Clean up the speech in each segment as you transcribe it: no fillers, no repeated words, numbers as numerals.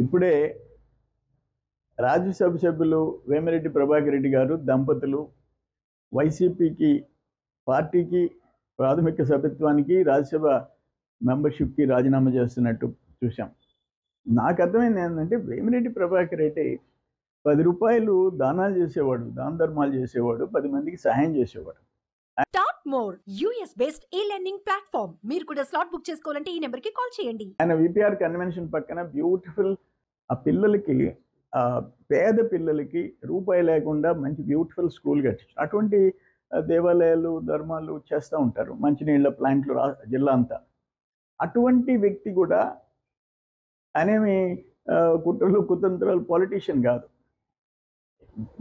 ఇప్పుడే రాజ్యసభ సభ్యులు వేమిరెడ్డి ప్రభాకర్ రెడ్డి గారు దంపతులు వైసీపీకి పార్టీకి ప్రాథమిక సభ్యత్వానికి రాజ్యసభ మెంబర్షిప్కి రాజీనామా చేస్తున్నట్టు చూసాం. నాకు అర్థమైంది ఏంటంటే వేమిరెడ్డి ప్రభాకర్ రెడ్డి 10 రూపాయలు దానాలు చేసేవాడు, దాన ధర్మాలు చేసేవాడు, 10 మందికి సహాయం చేసేవాడు. స్టార్ట్ మోర్ యూఎస్ బేస్డ్ ఈ లెర్నింగ్ ప్లాట్ఫామ్. మీరు కూడా స్లాట్ బుక్ చేసుకోవాలంటే ఈ నెంబర్కి కాల్ చేయండి. ఆయన విపిఆర్ కన్వెన్షన్ పక్కన బ్యూటిఫుల్ ఆ పిల్లలకి పేద పిల్లలకి రూపాయి లేకుండా మంచి బ్యూటిఫుల్ స్కూల్ కట్టించారు. అటువంటి దేవాలయాలు ధర్మాలు చేస్తూ ఉంటారు, మంచినీళ్ళ ప్లాంట్లు జిల్లా అంతా. అటువంటి వ్యక్తి కూడా అనేమి కుట్రలు కుతంత్రాలు పాలిటీషియన్ కాదు.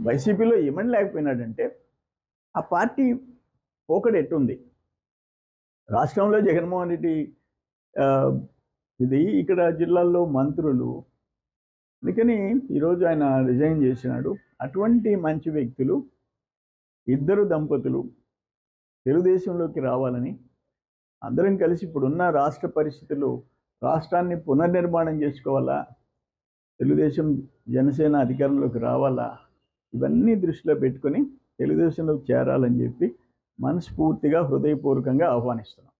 వైసీపీలో ఏమని లేకపోయినాడంటే ఆ పార్టీ పోకడ ఎట్టుంది. రాష్ట్రంలో జగన్మోహన్ రెడ్డి ఇది, ఇక్కడ జిల్లాల్లో మంత్రులు, అందుకని ఈరోజు ఆయన రిజైన్ చేసినాడు. అటువంటి మంచి వ్యక్తులు ఇద్దరు దంపతులు తెలుగుదేశంలోకి రావాలని అందరం కలిసి ఇప్పుడున్న రాష్ట్ర పరిస్థితులు రాష్ట్రాన్ని పునర్నిర్మాణం చేసుకోవాలా, తెలుగుదేశం జనసేన అధికారంలోకి రావాలా, ఇవన్నీ దృష్టిలో పెట్టుకొని తెలుగుదేశంలోకి చేరాలని చెప్పి మనస్ఫూర్తిగా హృదయపూర్వకంగా ఆహ్వానిస్తున్నాం.